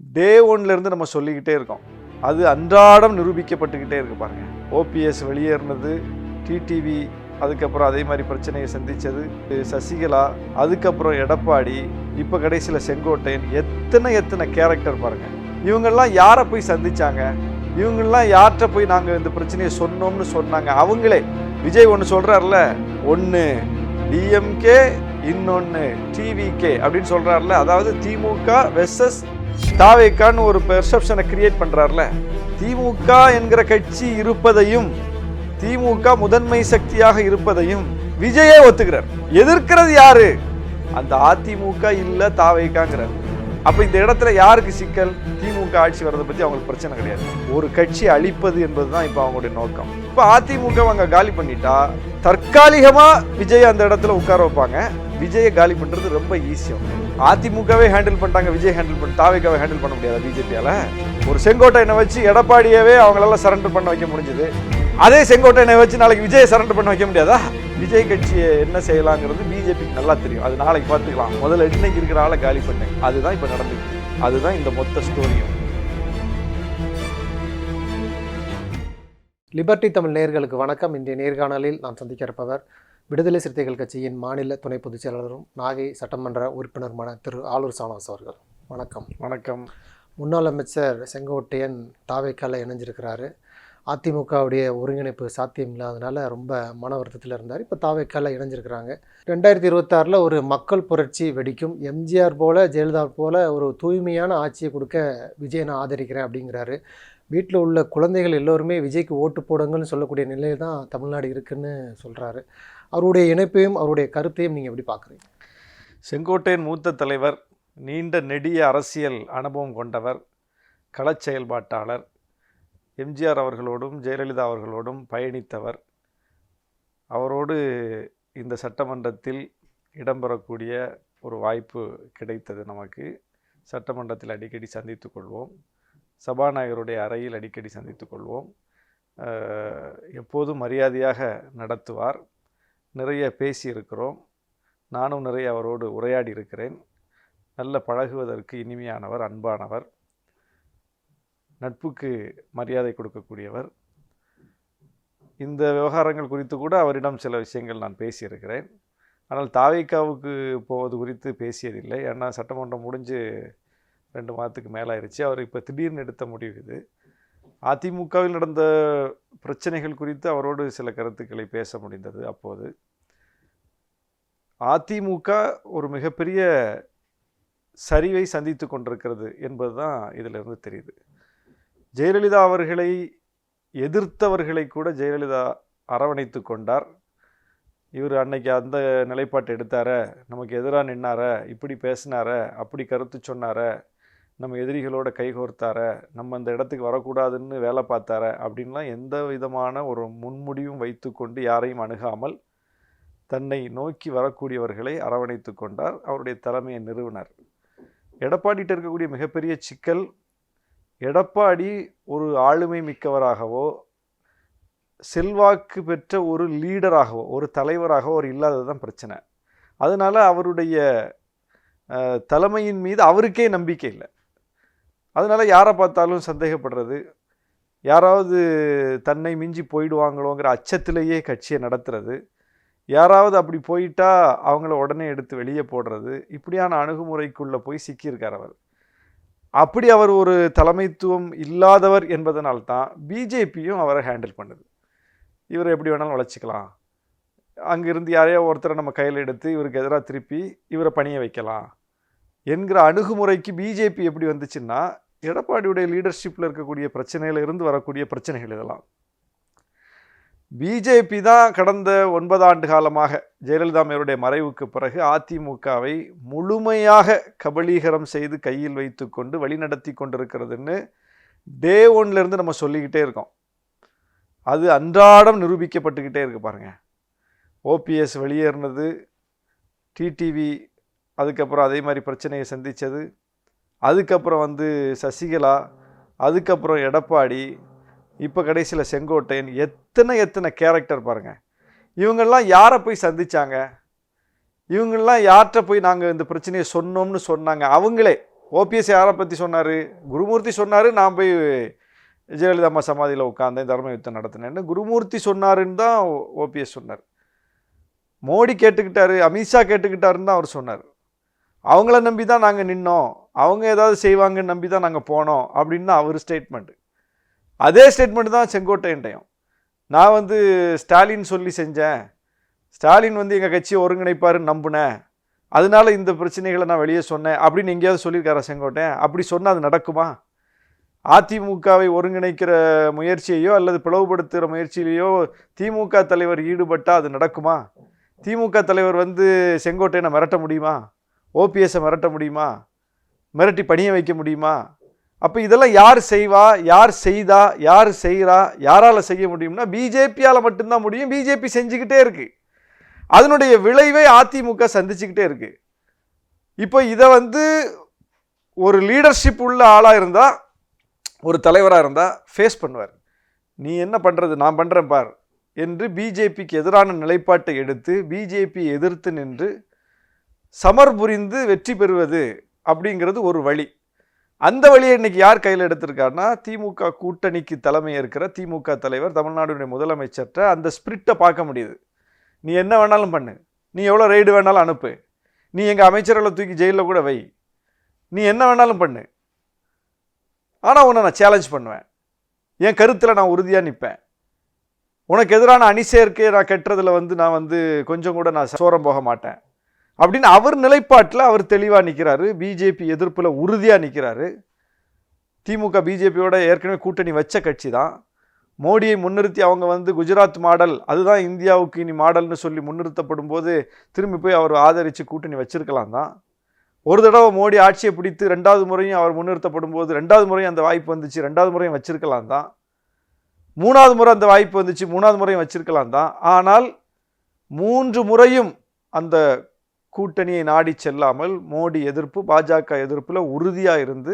டே ஒன்லேருந்து நம்ம சொல்லிக்கிட்டே இருக்கோம். அது அன்றாடம் நிரூபிக்கப்பட்டுக்கிட்டே இருக்கு பாருங்க. ஓபிஎஸ் வெளியேறினது, டிடிவி அதுக்கப்புறம் அதே மாதிரி பிரச்சனையை சந்தித்தது, சசிகலா, அதுக்கப்புறம் எடப்பாடி, இப்போ கடைசியில் செங்கோட்டையன், எத்தனை கேரக்டர் பாருங்கள். இவங்கெல்லாம் யாரை போய் சந்திச்சாங்க? இவங்கெல்லாம் யார்கிட்ட போய் நாங்கள் இந்த பிரச்சனையை சொன்னோம்னு சொன்னாங்க? அவங்களே விஜய் ஒன்று சொல்கிறார்ல, ஒன்று டிஎம்கே இன்னொன்று டிவிகே அப்படின்னு சொல்கிறார்ல, அதாவது திமுக வெர்சஸ் தாவேக்கான்னு ஒரு பெர்செப்ஷனை கிரியேட் பண்ணுறார்ல. திமுக என்கிற கட்சி இருப்பதையும் திமுக முதன்மை சக்தியாக இருப்பதையும் விஜயே ஒத்துக்கிறார். எதிர்க்கிறது யாரு? அந்த அதிமுக இல்ல தாவேக்காங்கிறார். அப்ப இந்த இடத்துல யாருக்கு சிக்கல்? திமுக ஆட்சி வர்றதை பத்தி அவங்களுக்கு பிரச்சனை கிடையாது. ஒரு கட்சி அழிப்பது என்பதுதான் இப்ப அவங்களுடைய நோக்கம். இப்ப அதிமுக அவங்க காலி பண்ணிட்டா தற்காலிகமா விஜய் அந்த இடத்துல உட்கார வைப்பாங்க. விஜயை காலி பண்றது ரொம்ப ஈஸியும். அதிமுகவே ஹேண்டில் பண்ணிட்டாங்க, விஜய் ஹேண்டில் பண்ண, தாவேக்காவை ஹேண்டில் பண்ண முடியாது பிஜேபியால. ஒரு செங்கோட்டையனை வச்சு எடப்பாடியவே அவங்களெல்லாம் சரண்டர் பண்ண வைக்க முடிஞ்சது. அதே செங்கோட்டையனை வச்சு நாளைக்கு விஜய் சரண்டர் பண்ண வைக்க முடியாதா? விஜய் கட்சியை என்ன செய்யலாங்கிறது பிஜேபிக்கு நல்லா தெரியும். அது நாளைக்கு பார்த்துக்கலாம். முதல்ல இன்னைக்கு இருக்கிற ஆளை காலி பண்ணேன். அதுதான் இப்போ நடந்துருக்கு. அதுதான் இந்த மொத்த ஸ்டோரியும். லிபர்டி தமிழ் நேயர்களுக்கு வணக்கம். இன்றைய நேர்காணலில் நான் சந்திக்க இருப்பவர் விடுதலை சிறுத்தைகள் கட்சியின் மாநில துணை பொதுச் செயலாளரும் நாகை சட்டமன்ற உறுப்பினருமான திரு ஆலூர் சானவாஸ் அவர்கள். வணக்கம். வணக்கம். முன்னாள் அமைச்சர் செங்கோட்டையன் தாவேக்கால இணைஞ்சிருக்கிறாரு. அதிமுகவுடைய ஒருங்கிணைப்பு சாத்தியம் இல்லாதனால ரொம்ப மன வருத்தத்தில் இருந்தார். இப்போ தாவேக்கால இணைஞ்சிருக்கிறாங்க. 2026 ஒரு மக்கள் புரட்சி வெடிக்கும். எம்ஜிஆர் போல ஜெயலலிதா போல ஒரு தூய்மையான ஆட்சியை கொடுக்க விஜய் நான் ஆதரிக்கிறேன் அப்படிங்கிறாரு. வீட்டில் உள்ள குழந்தைகள் எல்லோருமே விஜய்க்கு ஓட்டு போடுங்கன்னு சொல்லக்கூடிய நிலையில் தான் தமிழ்நாடு இருக்குன்னு சொல்கிறாரு. அவருடைய இணைப்பையும் அவருடைய கருத்தையும் நீங்கள் எப்படி பார்க்குறீங்க? செங்கோட்டையன் மூத்த தலைவர், நீண்ட நெடிய அரசியல் அனுபவம் கொண்டவர், களச் செயல்பாட்டாளர், எம்ஜிஆர் அவர்களோடும் ஜெயலலிதா அவர்களோடும் பயணித்தவர். அவரோடு இந்த சட்டமன்றத்தில் இடம்பெறக்கூடிய ஒரு வாய்ப்பு கிடைத்தது நமக்கு. சட்டமன்றத்தில் அடிக்கடி சந்தித்து கொள்வோம். சபாநாயகருடைய அறையில் அடிக்கடி சந்தித்து கொள்வோம். எப்போதும் மரியாதையாக நடத்துவார். நிறைய பேசியிருக்கிறோம். நானும் நிறைய அவரோடு உரையாடி இருக்கிறேன். நல்ல பழகுவதற்கு இனிமையானவர், அன்பானவர், நட்புக்கு மரியாதை கொடுக்கக்கூடியவர். இந்த விவகாரங்கள் குறித்து கூட அவரிடம் சில விஷயங்கள் நான் பேசியிருக்கிறேன். ஆனால் தாவேக்காவுக்கு போவது குறித்து பேசியதில்லை. ஏன்னா சட்டமன்றம் முடிஞ்சு 2 மாதத்துக்கு மேலே ஆயிடுச்சு. அவர் இப்போ திடீர்னு எடுத்த முடிவு இது. அதிமுகவில் நடந்த பிரச்சனைகள் குறித்து அவரோடு சில கருத்துக்களை பேச முடிந்தது. அப்போது அதிமுக ஒரு மிகப்பெரிய சரிவை சந்தித்து கொண்டிருக்கிறது என்பது தான் இதிலிருந்து தெரியுது. ஜெயலலிதா அவர்களை எதிர்த்தவர்களை கூட ஜெயலலிதா அரவணைத்து கொண்டார். இவர் அன்னைக்கு அந்த நிலைப்பாட்டை எடுத்தார, நமக்கு எதிராக நின்னார, இப்படி பேசினார, அப்படி கருத்து சொன்னார, நம்ம எதிரிகளோட கைகோர்த்தார, நம்ம அந்த இடத்துக்கு வரக்கூடாதுன்னு வேலை பார்த்தார அப்படின்லாம் எந்த விதமான ஒரு முன்முடிவும் வைத்து கொண்டு யாரையும் அணுகாமல் தன்னை நோக்கி வரக்கூடியவர்களை அரவணைத்து கொண்டார். அவருடைய தலைமையை நிறுவினார். எடப்பாடிகிட்ட இருக்கக்கூடிய மிகப்பெரிய சிக்கல், எடப்பாடி ஒரு ஆளுமை மிக்கவராகவோ செல்வாக்கு பெற்ற ஒரு லீடராகவோ ஒரு தலைவராகவோ அவர் இல்லாதது தான் பிரச்சனை. அதனால் அவருடைய தலைமையின் மீது அவருக்கே நம்பிக்கை இல்லை. அதனால் யாரை பார்த்தாலும் சந்தேகப்படுறது, யாராவது தன்னை மிஞ்சி போயிடுவாங்களோங்கிற அச்சத்திலேயே கட்சியை நடத்துறது, யாராவது அப்படி போயிட்டா அவங்கள உடனே எடுத்து வெளியே போடுறது, இப்படியான அணுகுமுறைக்குள்ளே போய் சிக்கியிருக்கார் அவர். அப்படி அவர் ஒரு தலைமைத்துவம் இல்லாதவர் என்பதனால்தான் பிஜேபியும் அவரை ஹேண்டில் பண்ணுது. இவரை எப்படி வேணாலும் வளைச்சிக்கலாம், அங்கிருந்து யாரையோ ஒருத்தரை நம்ம கையில் எடுத்து இவருக்கு எதிராக திருப்பி இவரை பணிய வைக்கலாம் என்கிற அணுகுமுறைக்கு பிஜேபி எப்படி வந்துச்சுன்னா, எடப்பாடியுடைய லீடர்ஷிப்பில் இருக்கக்கூடிய பிரச்சனையில் இருந்து வரக்கூடிய பிரச்சனைகள் இதெல்லாம். பிஜேபி தான் கடந்த 9 ஆண்டு காலமாக ஜெயலலிதா அம்மையாருடைய மறைவுக்கு பிறகு அதிமுகவை முழுமையாக கபலீகரம் செய்து கையில் வைத்து கொண்டு வழிநடத்தி கொண்டிருக்கிறதுன்னு டே ஒன்லேருந்து நம்ம சொல்லிக்கிட்டே இருக்கோம். அது அன்றாடம் நிரூபிக்கப்பட்டுக்கிட்டே இருக்கு பாருங்க. ஓபிஎஸ் வெளியேறினது, டிடிவி அதுக்கப்புறம் அதே மாதிரி பிரச்சனையை சந்தித்தது, அதுக்கப்புறம் சசிகலா, அதுக்கப்புறம் எடப்பாடி, இப்போ கடைசியில் செங்கோட்டையன், எத்தனை கேரக்டர் பாருங்கள். இவங்கெல்லாம் யாரை போய் சந்திச்சாங்க? இவங்கெல்லாம் யார்கிட்ட போய் நாங்கள் இந்த பிரச்சனையை சொன்னோம்னு சொன்னாங்க? அவங்களே ஓபிஎஸ் யாரை பற்றி சொன்னார்? குருமூர்த்தி சொன்னார், நான் போய் ஜெயலலிதா அம்மா சமாதியில் உட்காந்தேன், தர்ம யுத்தம் நடத்தினேன்னு குருமூர்த்தி சொன்னாருன்னு தான் ஓபிஎஸ் சொன்னார். மோடி கேட்டுக்கிட்டாரு, அமித்ஷா கேட்டுக்கிட்டாருன்னு தான் அவர் சொன்னார். அவங்கள நம்பி தான் நாங்கள் நின்னோம், அவங்க ஏதாவது செய்வாங்கன்னு நம்பி தான் நாங்கள் போனோம் அப்படின்னு தான் அவர் ஸ்டேட்மெண்ட்டு. அதே ஸ்டேட்மெண்ட் தான் செங்கோட்டையன்ட்டையும். நான் ஸ்டாலின் சொல்லி செஞ்சேன், ஸ்டாலின் எங்கள் கட்சியை ஒருங்கிணைப்பாருன்னு நம்பினேன், அதனால இந்த பிரச்சனைகளை நான் வெளியே சொன்னேன் அப்படின்னு எங்கேயாவது சொல்லியிருக்காரா செங்கோட்டையன்? அப்படி சொன்னால் அது நடக்குமா? அதிமுகவை ஒருங்கிணைக்கிற முயற்சியையோ அல்லது பிளவுபடுத்துகிற முயற்சியிலையோ திமுக தலைவர் ஈடுபட்டால் அது நடக்குமா? திமுக தலைவர் செங்கோட்டையனை மிரட்ட முடியுமா? ஓபிஎஸ்ஸை மிரட்ட முடியுமா? மிரட்டி பணிய வைக்க முடியுமா? அப்போ இதெல்லாம் யார் செய்வா, யார் செய்தா, யார் செய்கிறா, யாரால் செய்ய முடியும்னா பிஜேபியால் மட்டும்தான் முடியும். பிஜேபி செஞ்சுக்கிட்டே இருக்கு. அதனுடைய விளைவை அதிமுக சந்திச்சுக்கிட்டே இருக்கு. இப்போ இதை ஒரு லீடர்ஷிப் உள்ள ஆளாக இருந்தால், ஒரு தலைவராக இருந்தால் ஃபேஸ் பண்ணுவார். நீ என்ன பண்ணுறது, நான் பண்ணுறேன் பார் என்று பிஜேபிக்கு எதிரான நிலைப்பாட்டை எடுத்து பிஜேபியை எதிர்த்து நின்று சமர் புரிந்து வெற்றி பெறுவது அப்படிங்கிறது ஒரு வழி. அந்த வழியை இன்னைக்கு யார் கையில் எடுத்திருக்காருன்னா, திமுக கூட்டணிக்கு தலைமை இருக்கிற திமுக தலைவர், தமிழ்நாடுடைய முதலமைச்சர்கிட்ட அந்த ஸ்பிரிட்டை பார்க்க முடியுது. நீ என்ன வேணாலும் பண்ணு, நீ எவ்வளோ ரெய்டு வேணாலும் அனுப்பு, நீ எங்கள் அமைச்சர்களை தூக்கி ஜெயிலில் கூட வை, நீ என்ன வேணாலும் பண்ணு, ஆனால் உன்னை நான் சேலஞ்ச் பண்ணுவேன், என் கருத்தில் நான் உறுதியாக நிற்பேன், உனக்கு எதிரான அணிசேர்க்கையை நான் கட்டுறதுல நான் கொஞ்சம் கூட நான் சோரம் போக மாட்டேன் அப்படின்னு அவர் நிலைப்பாட்டில் அவர் தெளிவாக நிற்கிறாரு. பிஜேபி எதிர்ப்பில் உறுதியாக நிற்கிறாரு. திமுக பிஜேபியோட ஏற்கனவே கூட்டணி வச்ச கட்சி தான். மோடியை முன்னிறுத்தி அவங்க குஜராத் மாடல், அதுதான் இந்தியாவுக்கு இனி மாடல்னு சொல்லி முன்னிறுத்தப்படும் போது திரும்பி போய் அவர் ஆதரித்து கூட்டணி வச்சிருக்கலாம் தான். ஒரு தடவை மோடி ஆட்சியை பிடித்து 2வது முறையும் அவர் முன்னிறுத்தப்படும் போது 2வது முறையும் அந்த வாய்ப்பு வந்துச்சு, 2வது முறையும் வச்சிருக்கலாம் தான். 3வது முறை அந்த வாய்ப்பு வந்துச்சு, 3வது முறையும் வச்சிருக்கலாம் தான். ஆனால் 3 முறையும் அந்த கூட்டணியை நாடி செல்லாமல் மோடி எதிர்ப்பு, பாஜக எதிர்ப்பில் உறுதியாக இருந்து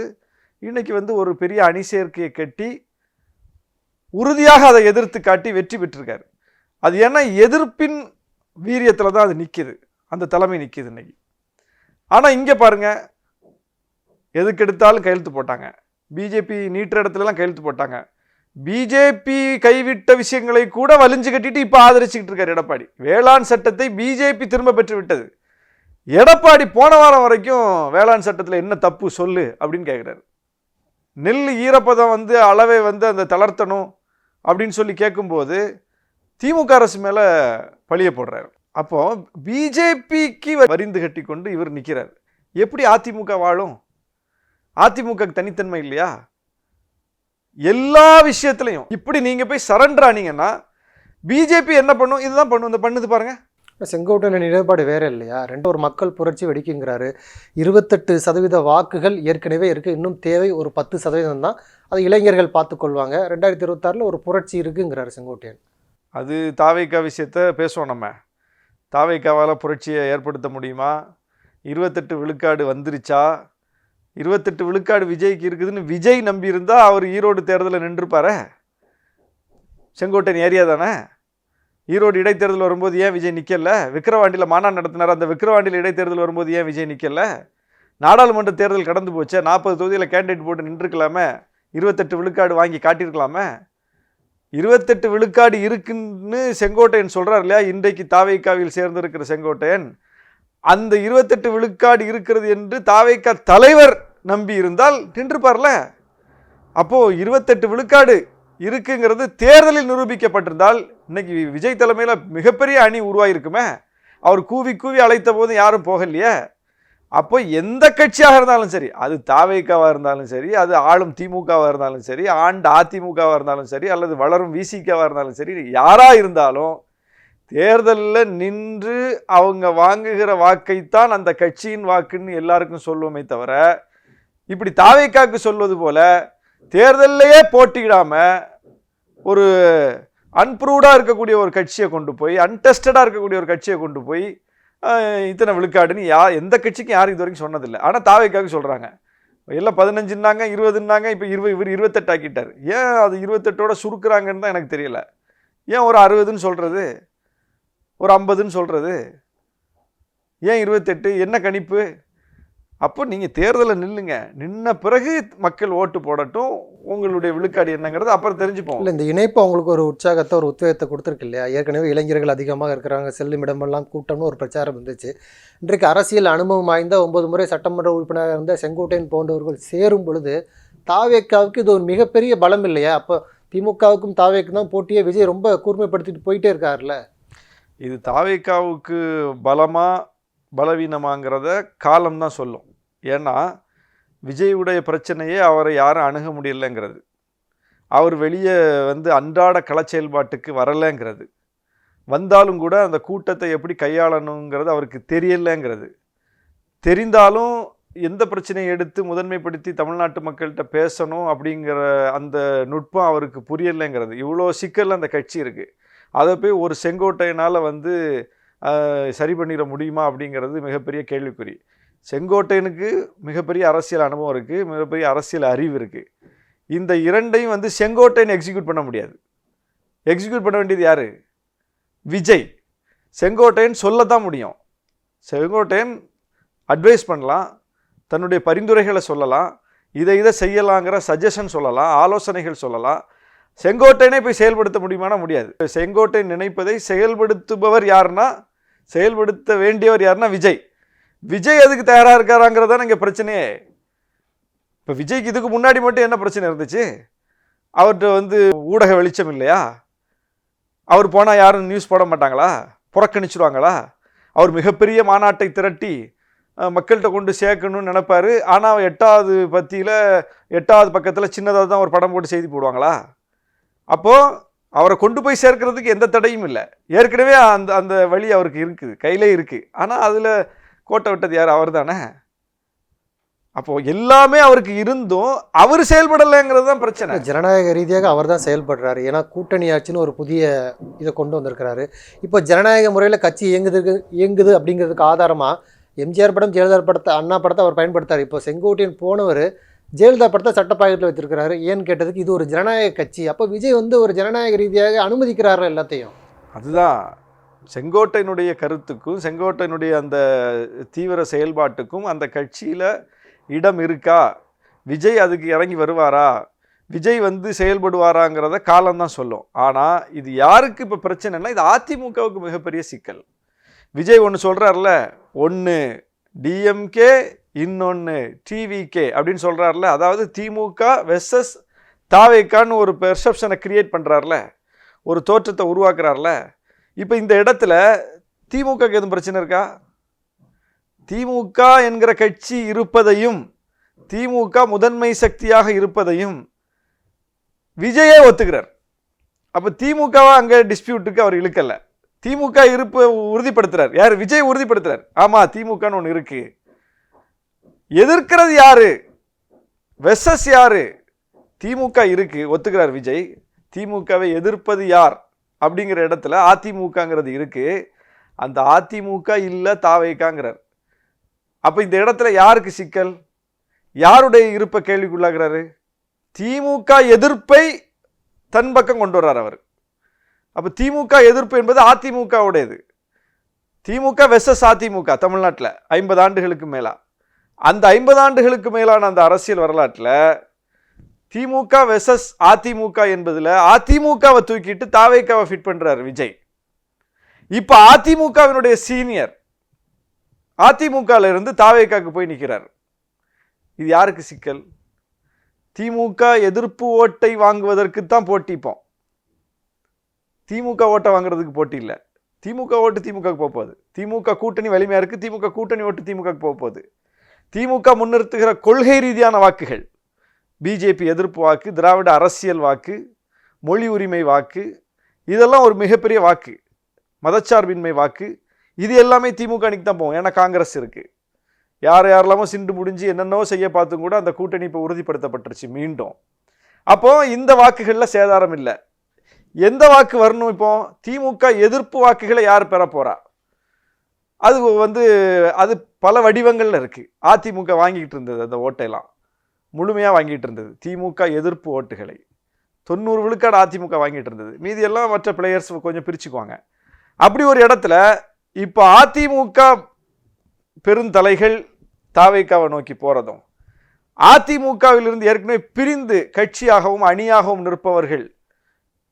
இன்னைக்கு ஒரு பெரிய அணி சேர்க்கையை கட்டி உறுதியாக அதை எதிர்த்து காட்டி வெற்றி பெற்றிருக்காரு. அது ஏன்னா எதிர்ப்பின் வீரியத்தில் தான் அது நிற்கிது, அந்த தலைமை நிற்கிது இன்னைக்கு. ஆனால் இங்கே பாருங்க, எதுக்கு எடுத்தாலும் கையெழுத்து போட்டாங்க. பிஜேபி நீட்டுற இடத்துலலாம் கையெழுத்து போட்டாங்க. பிஜேபி கைவிட்ட விஷயங்களை கூட வலிஞ்சு கட்டிட்டு இப்போ ஆதரிச்சுக்கிட்டு இருக்காரு எடப்பாடி. வேளாண் சட்டத்தை பிஜேபி திரும்ப பெற்று விட்டது. எடப்பாடி போன வாரம் வரைக்கும் வேளாண் சட்டத்தில் என்ன தப்பு சொல்லு அப்படின்னு கேட்குறாரு. நெல் ஈரப்பதம் அளவை அந்த தளர்த்தணும் அப்படின்னு சொல்லி கேட்கும்போது திமுக அரசு மேலே பழிய போடுறாரு. அப்போ பிஜேபிக்கு வரிந்து கட்டி கொண்டு இவர் நிற்கிறார். எப்படி அதிமுக வாழும்? அதிமுக தனித்தன்மை இல்லையா? எல்லா விஷயத்திலையும் இப்படி நீங்க போய் சரண்டர் ஆனீங்கன்னா பிஜேபி என்ன பண்ணும்? இதுதான் பண்ணும். இந்த பண்ணுது பாருங்க. செங்கோட்டையன் நிலைப்பாடு வேற இல்லையா? ஒரு மக்கள் புரட்சி வெடிக்குங்கிறாரு. 28% வாக்குகள் ஏற்கனவே இருக்குது, இன்னும் தேவை ஒரு 10% தான். அது இளைஞர்கள் பார்த்துக்கொள்வாங்க. 2026 ஒரு புரட்சி இருக்குங்கிறாரு செங்கோட்டையன். அது தாவேகா விஷயத்த பேசுவோம். நம்ம தாவேகாவால் புரட்சியை ஏற்படுத்த முடியுமா? 28 விழுக்காடு வந்துருச்சா? 28 விழுக்காடு விஜய்க்கு இருக்குதுன்னு விஜய் நம்பி இருந்தால் அவர் ஈரோடு தேர்தலில் நின்றுப்பார. செங்கோட்டையன் ஏரியா தானே. ஈரோடு இடைத்தேர்தல் வரும்போது ஏன் விஜய் நிற்கல? விக்கிரவாண்டியில் மாநாடு நடத்தினார், அந்த விக்கிரவாண்டியில் இடைத்தேர்தல் வரும்போது ஏன் விஜய் நிற்கல? நாடாளுமன்ற தேர்தல் கடந்து போச்சு, 40 தொகுதியில் கேண்டிடேட் போட்டு நின்றுக்கலாமே, 28 விழுக்காடு வாங்கி காட்டியிருக்கலாமே. 28 விழுக்காடு இருக்குன்னு செங்கோட்டையன் சொல்கிறார் இல்லையா? இன்றைக்கு தாவேகாவில் சேர்ந்திருக்கிற செங்கோட்டையன் அந்த 28 விழுக்காடு இருக்கிறது என்று தாவேகா தலைவர் நம்பி இருந்தால் நின்றுப்பார்ல. அப்போது 28 விழுக்காடு இருக்குங்கிறது தேர்தலில் நிரூபிக்கப்பட்டிருந்தால் இன்னைக்கு விஜய் தலைமையில் மிகப்பெரிய அணி உருவாயிருக்குமே. அவர் கூவி கூவி அழைத்த போது யாரும் போகலையே. அப்போ எந்த கட்சியாக இருந்தாலும் சரி, அது தாவேகாவாக இருந்தாலும் சரி, அது ஆளும் திமுகவாக இருந்தாலும் சரி, ஆண்டு அதிமுகவாக இருந்தாலும் சரி, அல்லது வளரும் விசிகாவாக இருந்தாலும் சரி, யாராக இருந்தாலும் தேர்தலில் நின்று அவங்க வாங்குகிற வாக்கைத்தான் அந்த கட்சியின் வாக்குன்னு எல்லாருக்கும் சொல்லுவோமே தவிர, இப்படி தாவேகாவுக்கு சொல்வது போல தேர்தலையே போட்டியிடாமல் ஒரு அன்ப்ரூவ்டாக இருக்கக்கூடிய ஒரு கட்சியை கொண்டு போய், அன்டெஸ்டடாக இருக்கக்கூடிய ஒரு கட்சியை கொண்டு போய் இத்தனை விழுக்காடுன்னு எந்த கட்சிக்கும் யாரும் இது வரைக்கும் சொன்னதில்லை. ஆனால் தாவேகாவுக்கு சொல்கிறாங்க. எல்லாம் 15ன்னாங்க, 20ன்னாங்க, இப்போ இவர் 28 ஆக்கிட்டார். ஏன் அது 28ஓட சுருக்குறாங்கன்னு தான் எனக்கு தெரியல. ஏன் ஒரு 60ன்னு சொல்கிறது, ஒரு 50ன்னு சொல்கிறது? ஏன் 28? என்ன கணிப்பு? அப்போ நீங்கள் தேர்தலில் நில்லுங்க, நின்ன பிறகு மக்கள் ஓட்டு போடட்டும், உங்களுடைய விழுக்காடு என்னங்கிறது அப்புறம் தெரிஞ்சுப்போம். இல்லை, இந்த இணைப்பு அவங்களுக்கு ஒரு உற்சாகத்தை, ஒரு உத்வேகத்தை கொடுத்துருக்கு இல்லையா? ஏற்கனவே இளைஞர்கள் அதிகமாக இருக்கிறாங்க, செல்லும் இடமெல்லாம் கூட்டம்னு ஒரு பிரச்சாரம் இருந்துச்சு. இன்றைக்கு அரசியல் அனுபவம் வாய்ந்த 9 முறை சட்டமன்ற உறுப்பினராக இருந்த செங்கோட்டையன் போன்றவர்கள் சேரும் பொழுது தாவேக்காவுக்கு இது ஒரு மிகப்பெரிய பலம் இல்லையா? அப்போ திமுகவுக்கும் தாவேக்கும் தான் போட்டியே விஜய் ரொம்ப கூர்மைப்படுத்திட்டு போயிட்டே இருக்காருல்ல. இது தாவேக்காவுக்கு பலமா பலவீனமாங்கிறத காலம்தான் சொல்லும். ஏன்னா விஜயுடைய பிரச்சனையே அவரை யாரும் அணுக முடியலைங்கிறது, அவர் வெளியே அன்றாட கள செயல்பாட்டுக்கு வரலைங்கிறது, வந்தாலும் கூட அந்த கூட்டத்தை எப்படி கையாளணுங்கிறது அவருக்கு தெரியலைங்கிறது, தெரிந்தாலும் எந்த பிரச்சனையை எடுத்து முதன்மைப்படுத்தி தமிழ்நாட்டு மக்கள்கிட்ட பேசணும் அப்படிங்கிற அந்த நுட்பம் அவருக்கு புரியலைங்கிறது. இவ்வளோ சிக்கல் அந்த கட்சி இருக்குது. அதை போய் ஒரு செங்கோட்டையனால் சரி பண்ணிட முடியுமா அப்படிங்கிறது மிகப்பெரிய கேள்விக்குறி. செங்கோட்டையனுக்கு மிகப்பெரிய அரசியல் அனுபவம் இருக்குது, மிகப்பெரிய அரசியல் அறிவு இருக்குது. இந்த இரண்டையும் செங்கோட்டையன் எக்ஸிக்யூட் பண்ண முடியாது. எக்ஸிக்யூட் பண்ண வேண்டியது யார்? விஜய். செங்கோட்டையன் சொல்லத்தான் முடியும். செங்கோட்டையன் அட்வைஸ் பண்ணலாம், தன்னுடைய பரிந்துரைகளை சொல்லலாம், இதை செய்யலாங்கிற சஜஷன் சொல்லலாம், ஆலோசனைகள் சொல்லலாம். செங்கோட்டையனை போய் செயல்படுத்த முடியுமானா முடியாது. செங்கோட்டையன் நினைப்பதை செயல்படுத்துபவர் யாருன்னா, செயல்படுத்த வேண்டியவர் யாருன்னா விஜய். விஜய் அதுக்கு தயாராக இருக்காராங்கிறது தான் இங்கே பிரச்சனையே. இப்போ விஜய்க்கு இதுக்கு முன்னாடி மட்டும் என்ன பிரச்சனை இருந்துச்சு? அவர்கிட்ட ஊடக வெளிச்சம் இல்லையா? அவர் போனால் யாரும் நியூஸ் போட மாட்டாங்களா? புறக்கணிச்சிருவாங்களா? அவர் மிகப்பெரிய மாநாட்டை திரட்டி மக்கள்கிட்ட கொண்டு சேர்க்கணும்னு நினைப்பாரு. ஆனால் 8வது பத்தியில் 8வது பக்கத்தில் சின்னதாக தான் ஒரு படம் போட்டு செய்தி போடுவாங்களா? அப்போது அவரை கொண்டு போய் சேர்க்கறதுக்கு எந்த தடையும் இல்லை. ஏற்கனவே அந்த வழி அவருக்கு இருக்குது, கையிலே இருக்குது. ஆனால் அதில் கோட்டை விட்டது யார்? அவர் தானே. அப்போது எல்லாமே அவருக்கு இருந்தும் அவர் செயல்படலைங்கிறது தான் பிரச்சனை. ஜனநாயக ரீதியாக அவர் தான் செயல்படுறாரு. ஏன்னா கூட்டணி ஆட்சின்னு ஒரு புதிய இதை கொண்டு வந்திருக்கிறாரு. இப்போ ஜனநாயக முறையில் கட்சி இயங்குது அப்படிங்கிறதுக்கு ஆதாரமாக எம்ஜிஆர் படம், ஜெயலலிதா படத்தை, அண்ணா படத்தை அவர் பயன்படுத்தார். இப்போ செங்கோட்டையன் போனவர் ஜெயலலிதா படத்தை சட்டப்பாக்கெட்டில் வச்சிருக்கிறாரு. ஏன்னு கேட்டதுக்கு இது ஒரு ஜனநாயக கட்சி, அப்போ விஜய் ஒரு ஜனநாயக ரீதியாக அனுமதிக்கிறாரு எல்லாத்தையும். அதுதான் செங்கோட்டையனுடைய கருத்துக்கும் செங்கோட்டையனுடைய அந்த தீவிர செயல்பாட்டுக்கும் அந்த கட்சியில் இடம் இருக்கா? விஜய் அதுக்கு இறங்கி வருவாரா? விஜய் செயல்படுவாராங்கிறத காலம்தான் சொல்லும். ஆனால் இது யாருக்கு இப்போ பிரச்சனைனா, இது அதிமுகவுக்கு மிகப்பெரிய சிக்கல். விஜய் ஒன்று சொல்கிறார்ல, ஒன்று டிஎம்கே, இன்னொன்று டிவிகே அப்படின்னு சொல்கிறார்ல. அதாவது திமுக வெர்சஸ் தாவேக்கான்னு ஒரு பெர்செப்ஷனை கிரியேட் பண்ணுறார்ல, ஒரு தோற்றத்தை உருவாக்குறார்ல. இப்போ இந்த இடத்துல திமுகக்கு எதுவும் பிரச்சனை இருக்கா? திமுக என்கிற கட்சி இருப்பதையும், திமுக முதன்மை சக்தியாக இருப்பதையும் விஜயே ஒத்துக்கிறார். அப்போ திமுகவை அங்கே டிஸ்பியூட்டுக்கு அவர் இழுக்கலை. திமுக இருப்பை உறுதிப்படுத்துறார் யார்? விஜய் உறுதிப்படுத்துறார். ஆமாம், திமுகன்னு ஒன்று இருக்கு. எதிர்க்கிறது யாரு? வெர்சஸ் யாரு? திமுக இருக்கு, ஒத்துக்கிறார் விஜய். திமுகவை எதிர்ப்பது யார் அப்படிங்கிற இடத்துல அதிமுகங்கிறது இருக்கு. அந்த அதிமுக இல்லை தாவேக்காங்கிறார். அப்போ இந்த இடத்துல யாருக்கு சிக்கல்? யாருடைய இருப்பை கேள்விக்குள்ளாகிறாரு? திமுக எதிர்ப்பை தன் பக்கம் கொண்டு வர்றார் அவர். அப்போ திமுக எதிர்ப்பு என்பது அதிமுகவுடையது. திமுக வெர்சஸ் அதிமுக தமிழ்நாட்டில் 50 ஆண்டுகளுக்கு மேலா. அந்த 50 ஆண்டுகளுக்கு மேலான அந்த அரசியல் வரலாற்றில் திமுக வெர்சஸ் அதிமுக என்பதில் அதிமுகவை தூக்கிட்டு தாவேக்காவை ஃபிட் பண்ணுறார் விஜய். இப்போ அதிமுகவினுடைய சீனியர் அதிமுகவில் இருந்து தாவேக்காவுக்கு போய் நிற்கிறார். இது யாருக்கு சிக்கல்? திமுக எதிர்ப்பு ஓட்டை வாங்குவதற்கு தான் போட்டிப்போம். திமுக ஓட்டை வாங்குறதுக்கு போட்டி இல்லை. திமுக ஓட்டு திமுகவுக்கு போக போகுது. திமுக கூட்டணி வலிமையாக இருக்குது, திமுக கூட்டணி ஓட்டு திமுகவுக்கு போக போகுது. திமுக முன்னிறுத்துகிற கொள்கை ரீதியான வாக்குகள், பிஜேபி எதிர்ப்பு வாக்கு, திராவிட அரசியல் வாக்கு, மொழி உரிமை வாக்கு, இதெல்லாம் ஒரு மிகப்பெரிய வாக்கு. மதச்சார்பின்மை வாக்கு, இது எல்லாமே திமுக அன்னைக்கு தான் போகும். ஏன்னா காங்கிரஸ் இருக்குது. யாரெல்லாமோ சிண்டு முடிஞ்சு என்னென்னோ செய்ய பார்த்தும் கூட அந்த கூட்டணி இப்போ உறுதிப்படுத்தப்பட்டுருச்சு மீண்டும். அப்போது இந்த வாக்குகளில் சேதாரம் இல்லை. எந்த வாக்கு வரணும்? இப்போ திமுக எதிர்ப்பு வாக்குகளை யார் பெற போகிறா? அது அது பல வடிவங்களில் இருக்குது. அதிமுக வாங்கிட்டு இருந்தது, அந்த ஓட்டையெல்லாம் முழுமையாக வாங்கிட்டு இருந்தது. திமுக எதிர்ப்பு ஓட்டுகளை 90 விழுக்காடு அதிமுக வாங்கிட்டு இருந்தது. மீதி எல்லாம் மற்ற பிளேயர்ஸ் கொஞ்சம் பிரிச்சுக்குவாங்க. அப்படி ஒரு இடத்துல இப்போ அதிமுக பெருந்தலைகள் தாவேக்காவை நோக்கி போகிறதும், அதிமுகவிலிருந்து ஏற்கனவே பிரிந்து கட்சியாகவும் அணியாகவும் நிற்பவர்கள்,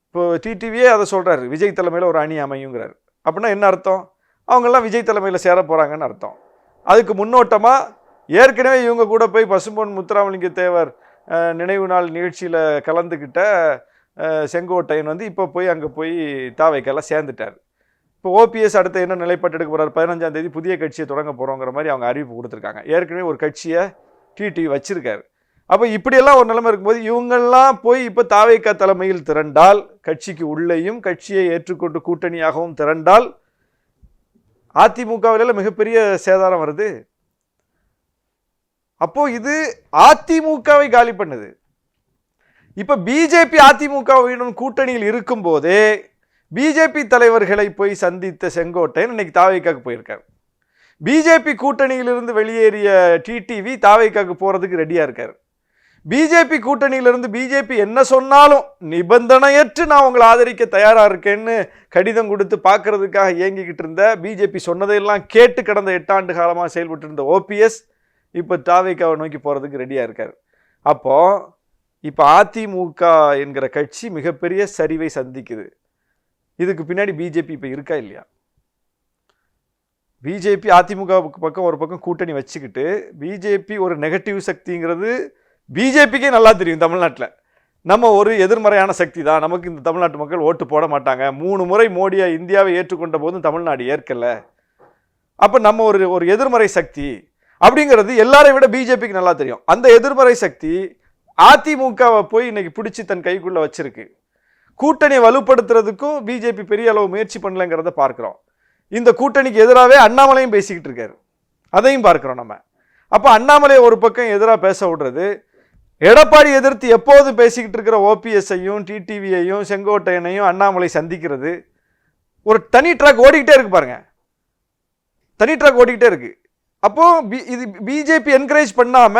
இப்போ டிடிவியே அதை சொல்கிறாரு, விஜய் தலைமையில் ஒரு அணி அமையுங்கிறார். அப்படின்னா என்ன அர்த்தம்? அவங்கெல்லாம் விஜய் தலைமையில் சேர போகிறாங்கன்னு அர்த்தம். அதுக்கு முன்னோட்டமாக ஏற்கனவே இவங்க கூட போய் பசும்பொன் முத்துராமலிங்க தேவர் நினைவு நாள் நிகழ்ச்சியில் கலந்துக்கிட்ட செங்கோட்டையன் வந்து இப்போ போய் அங்கே போய் தாவேக்கால சேர்ந்துட்டார். இப்போ ஓபிஎஸ் அடுத்து என்ன நிலைப்பாட்டு எடுக்க போகிறார்? 15ஆம் தேதி புதிய கட்சியை தொடங்க போகிறோங்கிற மாதிரி அவங்க அறிவிப்பு கொடுத்துருக்காங்க. ஏற்கனவே ஒரு கட்சியை டிடிவி வச்சிருக்காரு. அப்போ இப்படியெல்லாம் ஒரு நிலைமை இருக்கும்போது இவங்கெல்லாம் போய் இப்போ தாவேக்கா தலைமையில் திரண்டால், கட்சிக்கு உள்ளேயும் கட்சியை ஏற்றுக்கொண்டு கூட்டணியாகவும் திரண்டால் அதிமுகவில மிகப்பெரிய சேதாரம் வருது. அப்போ இது அதிமுகவை காலி பண்ணுது. இப்ப பிஜேபி அதிமுகவுடன் கூட்டணியில் இருக்கும் போதே பிஜேபி தலைவர்களை போய் சந்தித்த செங்கோட்டையன் இன்னைக்கு தாவேக்காக்கு போயிருக்காரு. பிஜேபி கூட்டணியிலிருந்து வெளியேறிய டிடிவி தாவேக்காக்கு போறதுக்கு ரெடியா இருக்காரு. பிஜேபி கூட்டணியிலிருந்து பிஜேபி என்ன சொன்னாலும் நிபந்தனையற்று நான் உங்களை ஆதரிக்க தயாரா இருக்கேன்னு கடிதம் கொடுத்து பார்க்கறதுக்காக இயங்கிக்கிட்டு இருந்த, பிஜேபி சொன்னதையெல்லாம் கேட்டு கடந்த 8 ஆண்டு காலமாக செயல்பட்டு இருந்த ஓபிஎஸ் இப்போ தாவேக்காவை நோக்கி போறதுக்கு ரெடியா இருக்காரு. அப்போ இப்போ அதிமுக என்கிற கட்சி மிகப்பெரிய சரிவை சந்திக்குது. இதுக்கு பின்னாடி பிஜேபி இப்போ இருக்கா இல்லையா? பிஜேபி அதிமுக பக்கம் ஒரு பக்கம் கூட்டணி வச்சுக்கிட்டு, பிஜேபி ஒரு நெகட்டிவ் சக்திங்கிறது பிஜேபிக்கே நல்லா தெரியும். தமிழ்நாட்டில் நம்ம ஒரு எதிர்மறையான சக்தி தான், நமக்கு இந்த தமிழ்நாட்டு மக்கள் ஓட்டு போட மாட்டாங்க. 3 முறை மோடியை இந்தியாவை ஏற்றுக்கொண்ட போதும் தமிழ்நாடு ஏற்கலை. அப்போ நம்ம ஒரு எதிர்மறை சக்தி அப்படிங்கிறது எல்லாரை விட பிஜேபிக்கு நல்லா தெரியும். அந்த எதிர்மறை சக்தி அதிமுகவை போய் இன்னைக்கு பிடிச்சி தன் கைக்குள்ள வச்சிருக்கு. கூட்டணியை வலுப்படுத்துறதுக்கும் பிஜேபி பெரிய அளவு முயற்சி பண்ணலங்கிறத பார்க்கிறோம். இந்த கூட்டணிக்கு எதிராகவே அண்ணாமலையும் பேசிக்கிட்டு இருக்காரு, அதையும் பார்க்கிறோம் நம்ம. அப்போ அண்ணாமலையை ஒரு பக்கம் எதிராக பேச விடுறது, எடப்பாடி எதிர்த்து எப்போது பேசிக்கிட்டு இருக்கிற ஓபிஎஸ்ஐயும் டிடிவியையும் செங்கோட்டையனையும் அண்ணாமலை சந்திக்கிறது, ஒரு தனி ட்ராக் ஓடிக்கிட்டே இருக்கு பாருங்க, தனி ட்ராக் ஓடிக்கிட்டே இருக்கு. அப்போ இது பிஜேபி என்கரேஜ் பண்ணாம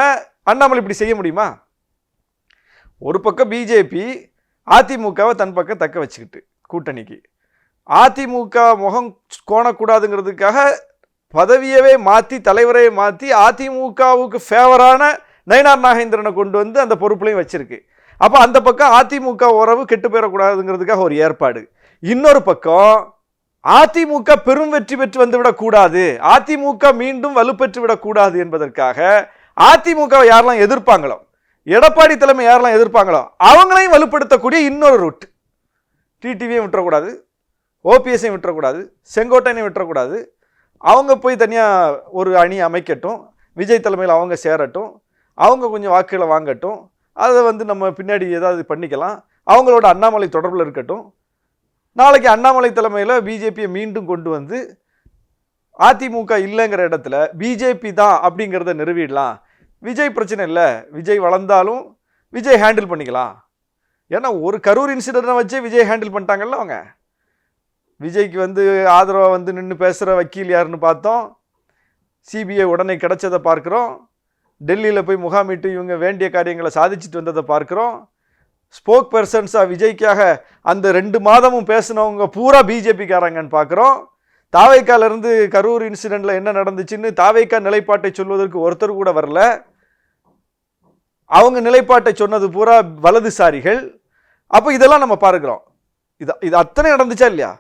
அண்ணாமலை இப்படி செய்ய முடியுமா? ஒரு பக்கம் பிஜேபி அதிமுகவை தன் பக்கம் தக்க வச்சுக்கிட்டு கூட்டணிக்கு, அதிமுக முகம் கோணக்கூடாதுங்கிறதுக்காக பதவியவே மாற்றி தலைவரையே மாற்றி அதிமுகவுக்கு ஃபேவரான நயினார் நாகேந்திரனை கொண்டு வந்து அந்த பொறுப்புலையும் வச்சிருக்கு. அப்போ அந்த பக்கம் அதிமுக உறவு கெட்டு போயிடக்கூடாதுங்கிறதுக்காக ஒரு ஏற்பாடு. இன்னொரு பக்கம் அதிமுக பெரும் வெற்றி பெற்று வந்துவிடக்கூடாது, அதிமுக மீண்டும் வலுப்பெற்று விடக்கூடாது என்பதற்காக அதிமுக யாரெல்லாம் எதிர்ப்பாங்களோ, எடப்பாடி தலைமை யாரெல்லாம் எதிர்ப்பாங்களோ அவங்களையும் வலுப்படுத்தக்கூடிய இன்னொரு ரூட். டிடிவியும் விட்டுறக்கூடாது, ஓபிஎஸ்ஸையும் விட்டுறக்கூடாது, செங்கோட்டையனையும் விட்டுறக்கூடாது. அவங்க போய் தனியாக ஒரு அணி அமைக்கட்டும், விஜய் தலைமையில் அவங்க சேரட்டும், அவங்க கொஞ்சம் வாக்குகளை வாங்கட்டும், அதை வந்து நம்ம பின்னாடி ஏதாவது பண்ணிக்கலாம், அவங்களோட அண்ணாமலை தொடர்பில் இருக்கட்டும். நாளைக்கு அண்ணாமலை தலைமையில் பிஜேபியை மீண்டும் கொண்டு வந்து அதிமுக இல்லைங்கிற இடத்துல பிஜேபி தான் அப்படிங்கிறத நிறுவிடலாம். விஜய் பிரச்சனை இல்லை, விஜய் வளர்ந்தாலும் விஜய் ஹேண்டில் பண்ணிக்கலாம். ஏன்னா ஒரு கரூர் இன்சிடென்ட்டை வச்சே விஜய் ஹேண்டில் பண்ணிட்டாங்கல்ல அவங்க. விஜய்க்கு வந்து ஆதரவாக வந்து நின்று பேசுகிற வக்கீல் யாருன்னு பார்த்தோம், சிபிஐ உடனே கிடைச்சதை பார்க்குறோம், டெல்லியில் போய் முகாமிட்டு இவங்க வேண்டிய காரியங்களை சாதிச்சுட்டு வந்ததை பார்க்குறோம். ஸ்போக் பர்சன்ஸாக விஜய்க்காக அந்த 2 மாதமும் பேசினவங்க பூரா பிஜேபிக்காரங்கன்னு பார்க்குறோம். தாவேக்காலேருந்து கரூர் இன்சிடெண்ட்டில் என்ன நடந்துச்சுன்னு தாவேக்கா நிலைப்பாட்டை சொல்வதற்கு ஒருத்தர் கூட வரல. அவங்க நிலைப்பாட்டை சொன்னது பூரா வலதுசாரிகள். அப்போ இதெல்லாம் நம்ம பார்க்குறோம். இது அத்தனை நடந்துச்சா இல்லையா?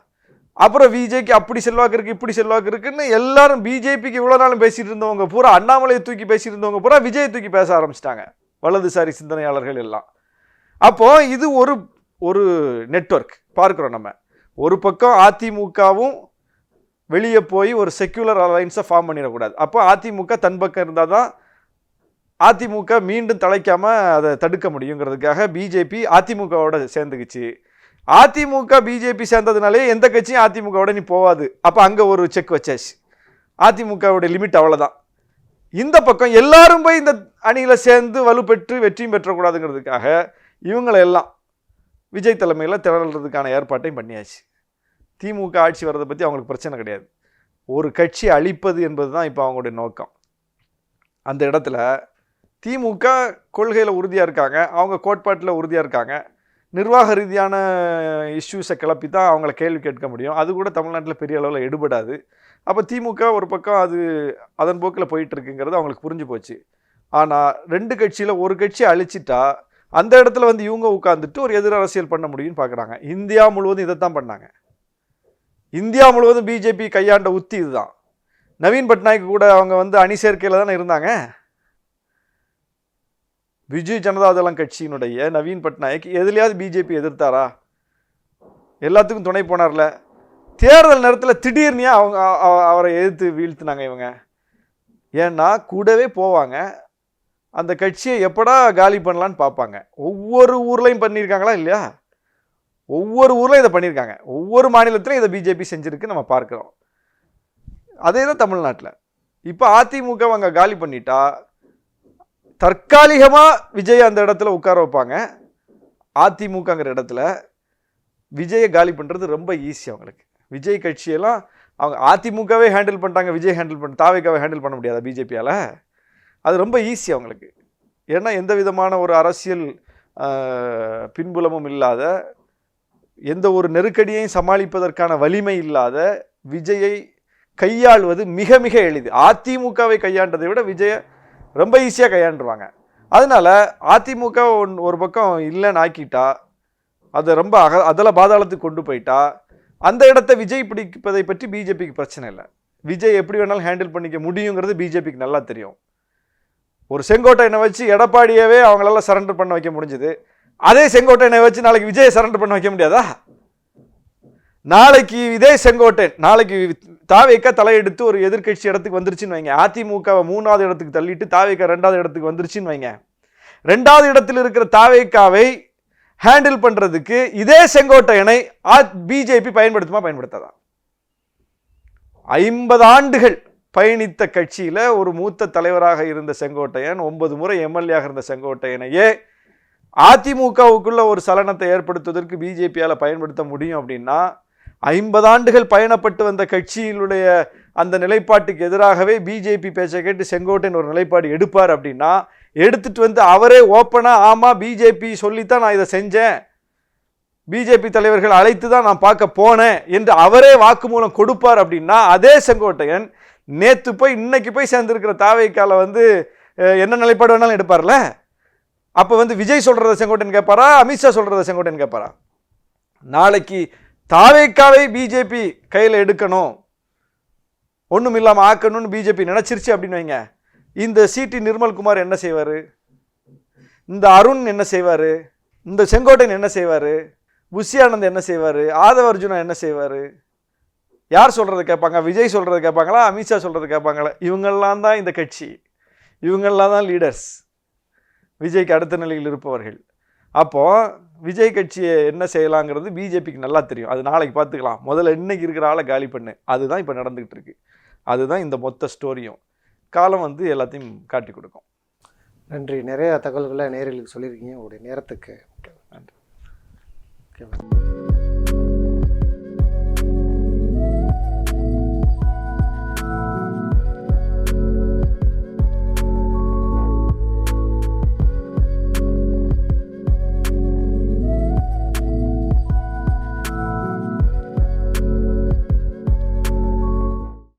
அப்புறம் விஜய்க்கு அப்படி செல்வாக்கு இருக்குது, இப்படி செல்வாக்கு இருக்குன்னு எல்லாரும் பிஜேபிக்கு இவ்வளோ நாளும் பேசிகிட்டு இருந்தவங்க பூரா, அண்ணாமலையை தூக்கி பேசிட்டு இருந்தவங்க பூரா விஜயை தூக்கி பேச ஆரம்பிச்சிட்டாங்க, வலதுசாரி சிந்தனையாளர்கள் எல்லாம். அப்போ இது ஒரு நெட்வொர்க் பார்க்குறோம் நம்ம. ஒரு பக்கம் அதிமுகவும் வெளியே போய் ஒரு செக்யூலர் அலைன்ஸை ஃபார்ம் பண்ணிடக்கூடாது. அப்போ அதிமுக தன் பக்கம் இருந்தால் தான் அதிமுக மீண்டும் தலைக்காமல் அதை தடுக்க முடியுங்கிறதுக்காக பிஜேபி அதிமுகவோட சேர்ந்துக்குச்சு. அதிமுக பிஜேபி சேர்ந்ததுனாலே எந்த கட்சியும் அதிமுகவோட நீ போகாது. அப்போ அங்கே ஒரு செக் வச்சாச்சு, அதிமுகவுடைய லிமிட் அவ்வளோதான். இந்த பக்கம் எல்லாரும் போய் இந்த அணியில் சேர்ந்து வலுப்பெற்று வெற்றியும் பெற்றக்கூடாதுங்கிறதுக்காக இவங்களெல்லாம் விஜய் தலைமையில் திரள்றதுக்கான ஏற்பாட்டையும் பண்ணியாச்சு. திமுக ஆட்சி வர்றதை பற்றி அவங்களுக்கு பிரச்சனை கிடையாது, ஒரு கட்சி அழிப்பது என்பது தான் இப்போ அவங்களுடைய நோக்கம். அந்த இடத்துல திமுக கொள்கையில் உறுதியாக இருக்காங்க, அவங்க கோட்பாட்டில் உறுதியாக இருக்காங்க, நிர்வாக ரீதியான இஷ்யூஸை கிளப்பி தான் அவங்கள கேள்வி கேட்க முடியும். அது கூட தமிழ்நாட்டில் பெரிய அளவில் எடுபடாது. அப்போ திமுக ஒரு பக்கம் அது அதன் போக்கில் போயிட்டு இருக்குங்கிறது அவங்களுக்கு புரிஞ்சு போச்சு. ஆனால் 2 கட்சியில் ஒரு கட்சியை அழிச்சிட்டா அந்த இடத்துல வந்து இவங்க உட்காந்துட்டு ஒரு எதிர் அரசியல் பண்ண முடியும்னு பார்க்குறாங்க. இந்தியா முழுவதும் இதைத்தான் பண்ணாங்க. இந்தியா முழுவதும் பிஜேபி கையாண்ட உத்தி இதுதான். நவீன் பட்நாயக் கூட அவங்க வந்து அணி சேர்க்கையில் தானே இருந்தாங்க. பிஜு ஜனதாதளம் கட்சியினுடைய நவீன் பட்நாயக் எதுலையாவது பிஜேபி எதிர்த்தாரா? எல்லாத்துக்கும் துணை போனார்ல. தேர்தல் நேரத்தில் திடீர்னு அவங்க அவரை எதிர்த்து வீழ்த்தினாங்க இவங்க. ஏன்னா கூடவே போவாங்க, அந்த கட்சியை எப்படா காலி பண்ணலான்னு பார்ப்பாங்க. ஒவ்வொரு ஊர்லையும் பண்ணியிருக்காங்களா இல்லையா? ஒவ்வொரு ஊர்லையும் இதை பண்ணியிருக்காங்க. ஒவ்வொரு மாநிலத்திலையும் இதை பிஜேபி செஞ்சுருக்கு நம்ம பார்க்குறோம். அதே தான் தமிழ்நாட்டில். இப்போ அதிமுக அவங்க காலி பண்ணிட்டா தற்காலிகமாக விஜய் அந்த இடத்துல உட்கார வைப்பாங்க. அதிமுகங்கிற இடத்துல விஜயை காலி பண்ணுறது ரொம்ப ஈஸி அவங்களுக்கு. விஜய் கட்சியெல்லாம் அவங்க அதிமுகவே ஹேண்டில் பண்ணிட்டாங்க, விஜய் ஹேண்டில் பண்ண தாவேக்காவை ஹேண்டில் பண்ண முடியாதா பிஜேபியால்? அது ரொம்ப ஈஸி அவங்களுக்கு. ஏன்னா எந்த விதமான ஒரு அரசியல் பின்புலமும் இல்லாத, எந்த ஒரு நெருக்கடியையும் சமாளிப்பதற்கான வலிமை இல்லாத விஜயை கையாள்வது மிக மிக எளிது. அதிமுகவை கையாண்டதை விட விஜயை ரொம்ப ஈஸியாக கையாண்டுருவாங்க. அதனால அதிமுக ஒரு பக்கம் இல்லைன்னு ஆக்கிட்டா, அதை ரொம்ப அதில் பாதாளத்துக்கு கொண்டு போயிட்டா, அந்த இடத்த விஜய் பிடிப்பதை பற்றி பிஜேபிக்கு பிரச்சனை இல்லை. விஜய் எப்படி வேணாலும் ஹேண்டில் பண்ணிக்க முடியுங்கிறது பிஜேபிக்கு நல்லா தெரியும். ஒரு செங்கோட்டையனை வச்சு எடப்பாடியவே அவங்களால சரண்டர் பண்ண வைக்க முடிஞ்சது. அதே செங்கோட்டையனை வச்சு நாளைக்கு விஜயை சரண்டர் பண்ண வைக்க முடியாதா? நாளைக்கு இதே செங்கோட்டையன் நாளைக்கு தாவேக்கா தலையெடுத்து ஒரு எதிர்கட்சி இடத்துக்கு வந்துருச்சுன்னு வைங்க, அதிமுகவை 3வது இடத்துக்கு தள்ளிட்டு தாவேக்கா 2வது இடத்துக்கு வந்துருச்சுன்னு வைங்க, 2வது இடத்தில் இருக்கிற தாவேக்காவை ஹேண்டில் பண்றதுக்கு இதே செங்கோட்டையனை பிஜேபி பயன்படுத்துமா பயன்படுத்தாதா? 50 ஆண்டுகள் பயணித்த கட்சியில ஒரு மூத்த தலைவராக இருந்த செங்கோட்டையன், 9 முறை எம்எல்ஏ இருந்த செங்கோட்டையனையே அதிமுகவுக்குள்ள ஒரு சலனத்தை ஏற்படுத்துவதற்கு பிஜேபியால பயன்படுத்த முடியும் அப்படின்னா, 50 ஆண்டுகள் பயணப்பட்டு வந்த கட்சியினுடைய அந்த நிலைப்பாட்டுக்கு எதிராகவே பிஜேபி பேச்சை கேட்டு செங்கோட்டையன் ஒரு நிலைப்பாடு எடுப்பார் அப்படின்னா, எடுத்துட்டு வந்து அவரே ஓப்பனா ஆமா பிஜேபி சொல்லித்தான் நான் இதை செஞ்சேன், பிஜேபி தலைவர்கள் அழைத்து தான் நான் பார்க்க போனேன் என்று அவரே வாக்குமூலம் கொடுப்பார் அப்படின்னா, அதே செங்கோட்டையன் நேத்து போய் இன்னைக்கு போய் சேர்ந்திருக்கிற தாவேக்கால வந்து என்ன நிலைப்பாடு வேணாலும் எடுப்பார்ல. அப்ப வந்து விஜய் சொல்றத செங்கோட்டையன் கேட்பாரா, அமித்ஷா சொல்றத செங்கோட்டையன் கேட்பாரா? நாளைக்கு தாவேக்காவை பிஜேபி கையில் எடுக்கணும், ஒன்றும் இல்லாமல் ஆக்கணும்னு பிஜேபி நினைச்சிருச்சு அப்படின்னு வைங்க, இந்த சிடி நிர்மல்குமார் என்ன செய்வார், இந்த அருண் என்ன செய்வார், இந்த செங்கோட்டையன் என்ன செய்வார், புஷியானந்த் என்ன செய்வார், ஆதவ அர்ஜுனா என்ன செய்வார்? யார் சொல்கிறத கேட்பாங்க? விஜய் சொல்கிறத கேட்பாங்களா, அமித்ஷா சொல்கிறத கேட்பாங்களா? இவங்கெல்லாம் தான் இந்த கட்சி, இவங்கெல்லாம் தான் லீடர்ஸ், விஜய்க்கு அடுத்த நிலையில் இருப்பவர்கள். அப்போது விஜய் கட்சியை என்ன செய்யலாங்கிறது பிஜேபிக்கு நல்லா தெரியும். அது நாளைக்கு பார்த்துக்கலாம். முதல்ல இன்னைக்கு இருக்கிற ஆளை காலி பண்ணு, அதுதான் இப்போ நடந்துகிட்டு இருக்கு. அதுதான் இந்த மொத்த ஸ்டோரியும். காலம் வந்து எல்லாத்தையும் காட்டி கொடுக்கும். நன்றி. நிறைய தகவல்களை நேயர்களுக்கு சொல்லியிருக்கீங்க. உங்களுடைய நேரத்துக்கு நன்றி. ஓகே.